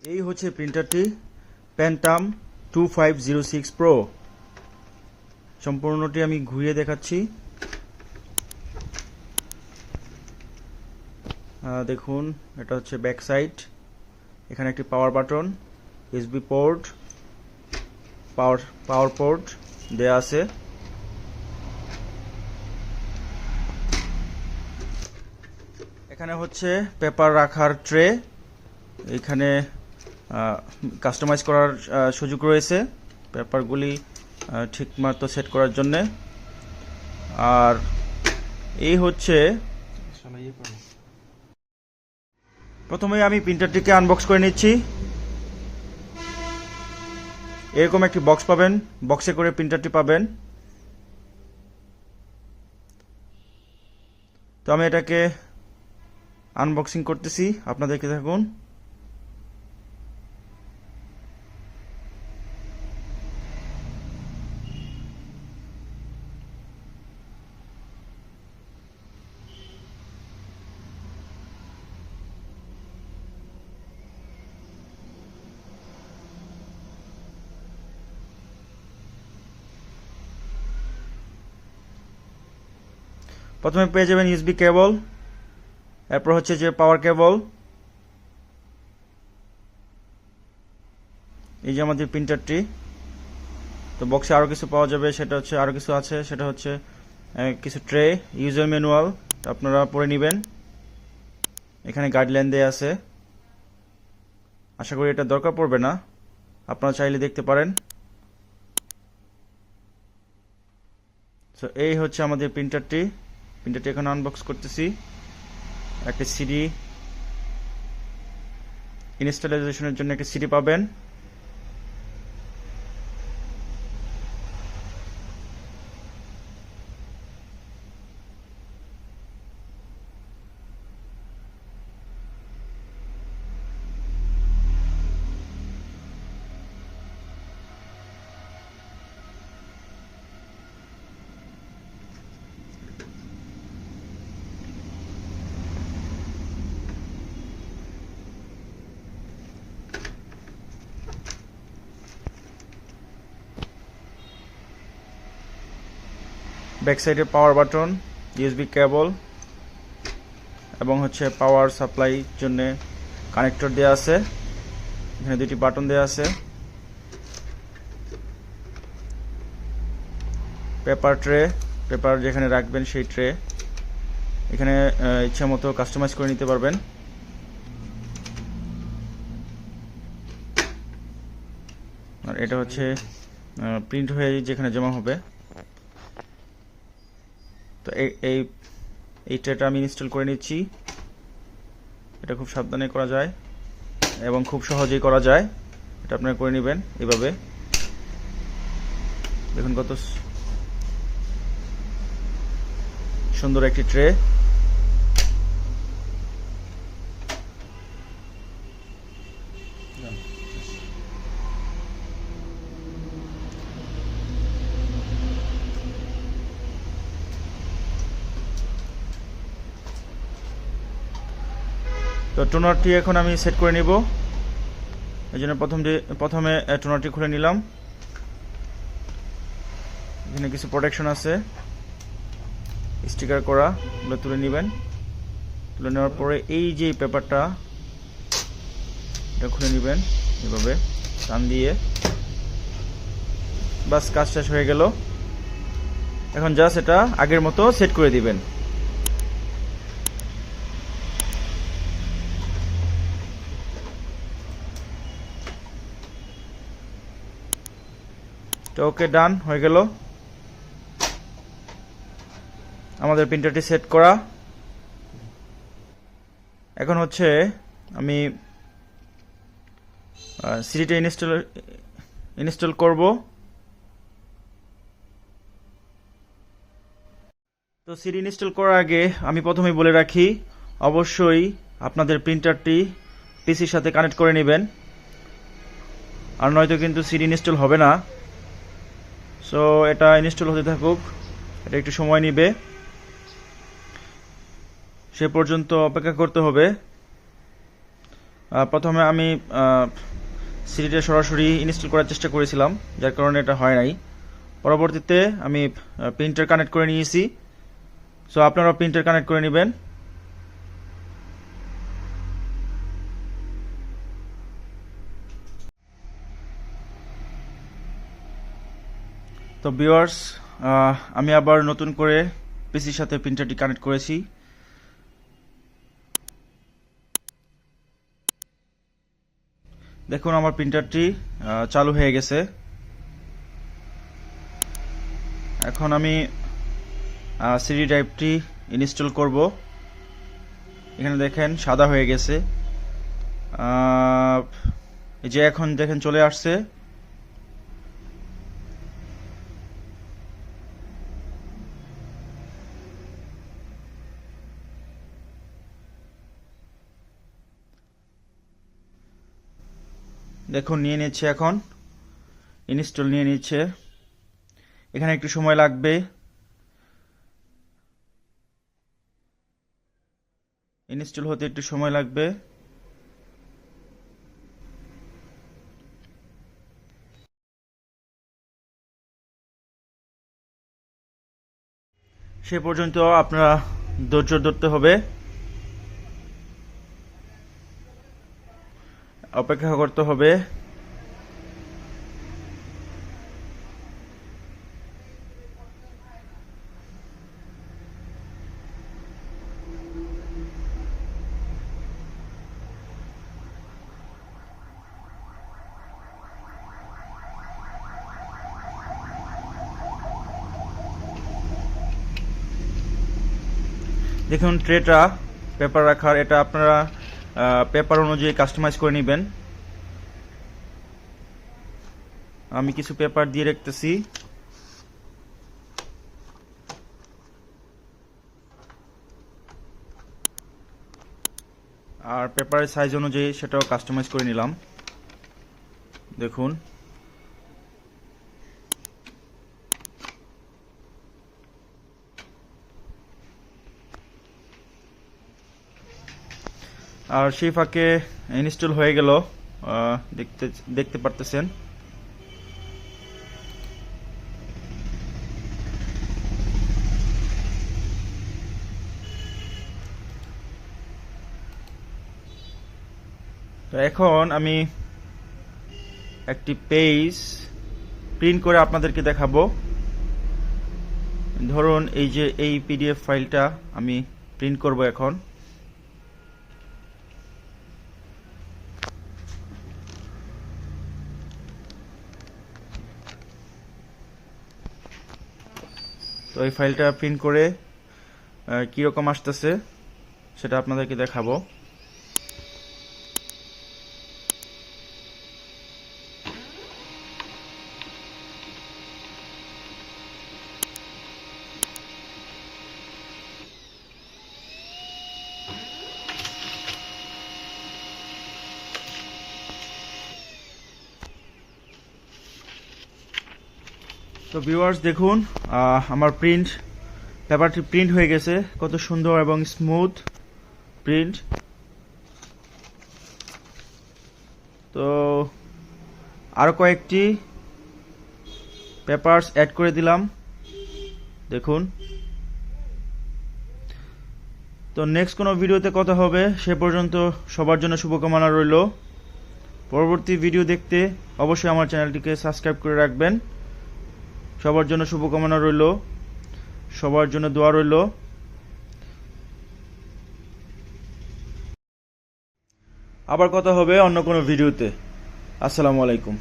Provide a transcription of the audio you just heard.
এই হচ্ছে প্রিন্টারটি Pantum 2506 pro. সম্পূর্ণটি আমি ঘুরিয়ে দেখাচ্ছি। দেখুন, এটা হচ্ছে ব্যাক সাইড। এখানে একটি পাওয়ার বাটন, ইউএসবি পোর্ট, পাওয়ার পোর্ট দেয়া আছে। এখানে হচ্ছে পেপার রাখার ট্রে। এখানে কাস্টমাইজ করার সুযোগ রয়েছে পেপারগুলি ঠিকমতো সেট করার জন্য। আর এই হচ্ছে, প্রথমে আমি প্রিন্টারটিকে আনবক্স করে নিচ্ছি। এরকম একটি বক্স পাবেন, বক্সে করে প্রিন্টারটি পাবেন। তো আমি এটাকে আনবক্সিং করতেছি, আপনাদেরকে দেখুন। প্রথমে পেয়ে যাবেন ইউএসবি কেবল, এরপর হচ্ছে যে পাওয়ার কেবল। এই যে আমাদের প্রিন্টারটি। তো বক্সে আরো কিছু পাওয়া যাবে, সেটা হচ্ছে আরো কিছু আছে, সেটা হচ্ছে কিছু ট্রে, ইউজার ম্যানুয়াল আপনারা পড়ে নেবেন। এখানে গাইডলাইন দেয়া আছে। আশা করি এটা দরকার পড়বে না, আপনারা চাইলে দেখতে পারেন। তো এই হচ্ছে আমাদের প্রিন্টারটি এখন আনবক্স করতেছি। একটা সিডি, ইনস্টলেশনের জন্য একটা সিডি পাবেন। ব্যাক সাইডে পাওয়ার বাটন, ইউএসবি কেবল এবং হচ্ছে পাওয়ার সাপ্লাই জন্য কানেক্টর দেওয়া আছে। এখানে দুটি বাটন দেওয়া আছে। পেপার ট্রে, পেপার যেখানে রাখবেন সেই ট্রে। এখানে ইচ্ছা মতো কাস্টমাইজ করে নিতে পারবেন। আর এটা হচ্ছে প্রিন্ট হয়ে যেখানে জমা হবে। তো এই ট্রেটা আমি ইনস্টল করে নিচ্ছি। এটা খুব সাবধানে করা যায় এবং খুব সহজেই করা যায়। এটা আপনারা করে নেবেন এভাবে। দেখুন কত সুন্দর একটি ট্রে। তো টোনারটি এখন আমি সেট করে নিব। এই জন্য প্রথমে টোনারটি খুলে নিলাম। এখানে কিছু প্রোটেকশন আছে, স্টিকার করা, এগুলো তুলে নেবেন। তুলে নেওয়ার পরে এই যে পেপারটা, এটা খুলে নেবেন এভাবে টান দিয়ে। বাস, কাজ শেষ হয়ে গেল। এখন জাস্ট এটা আগের মতো সেট করে দিবেন। তো ওকে, ডান হয়ে গেল আমাদের প্রিন্টারটি সেট করা। এখন হচ্ছে আমি সিডিটা ইনস্টল করব। তো সিডি ইনস্টল করার আগে আমি প্রথমেই বলে রাখি, অবশ্যই আপনাদের প্রিন্টারটি পিসির সাথে কানেক্ট করে নেবেন, আর নয়তো কিন্তু সিডি ইনস্টল হবে না। সো এটা ইনস্টল হতে থাকুক, এটা একটু সময় নেবে, সে পর্যন্ত অপেক্ষা করতে হবে। প্রথমে আমি সিডিটা সরাসরি ইনস্টল করার চেষ্টা করেছিলাম, যার কারণে এটা হয় নাই। পরবর্তীতে আমি প্রিন্টার কানেক্ট করে নিয়েছি। সো আপনারা প্রিন্টার কানেক্ট করে নেবেন। তো ভিউয়ার্স, আমি আবার নতুন করে পিসির সাথে প্রিন্টারটি কানেক্ট করেছি। দেখুন আমার প্রিন্টারটি চালু হয়ে গেছে। এখন আমি সিডি ড্রাইভটি ইনস্টল করব। এখানে দেখেন সাদা হয়ে গেছে, এই যে এখন দেখেন চলে আসছে। দেখুন নিয়ে নিচ্ছে, এখন ইনস্টল নিয়ে নিচ্ছে। এখানে একটু সময় লাগবে, ইনস্টল হতে একটু সময় লাগবে। সে পর্যন্ত আপনারা ধৈর্য ধরতে হবে, অপেক্ষা করতে হবে। দেখুন ট্রেটা পেপার রাখার, এটা আপনারা পেপার অনুযায়ী কাস্টমাইজ করে নেবেন। আমি কিছু পেপার দিয়ে রাখতেছি। আর পেপারের সাইজ অনুযায়ী সেটাও কাস্টমাইজ করে নিলাম। দেখুন আর সেই ফাঁকে ইনস্টল হয়ে গেল, দেখতে পারতেছেন। তো এখন আমি একটি পেজ প্রিন্ট করে আপনাদেরকে দেখাবো। ধরুন এই যে এই পিডিএফ ফাইলটা আমি প্রিন্ট করব এখন। তো এই ফাইলটা প্রিন্ট করে কীরকম আসতেছে সেটা আপনাদেরকে দেখাবো। তো ভিউয়ার্স দেখুন, আমার পেপারটি প্রিন্ট হয়ে গেছে। কত সুন্দর এবং স্মুথ প্রিন্ট। তো আরো কয়েকটি পেপারস অ্যাড করে দিলাম, দেখুন। তো নেক্সট কোনো ভিডিওতে কথা হবে, সে পর্যন্ত সবার জন্য শুভকামনা রইল। পরবর্তী ভিডিও দেখতে অবশ্যই আমার চ্যানেলটিকে সাবস্ক্রাইব করে রাখবেন। সবার জন্য শুভকামনা রইল, সবার জন্য দোয়া রইল। আবার কথা হবে অন্য কোনো ভিডিওতে। আসসালামু আলাইকুম।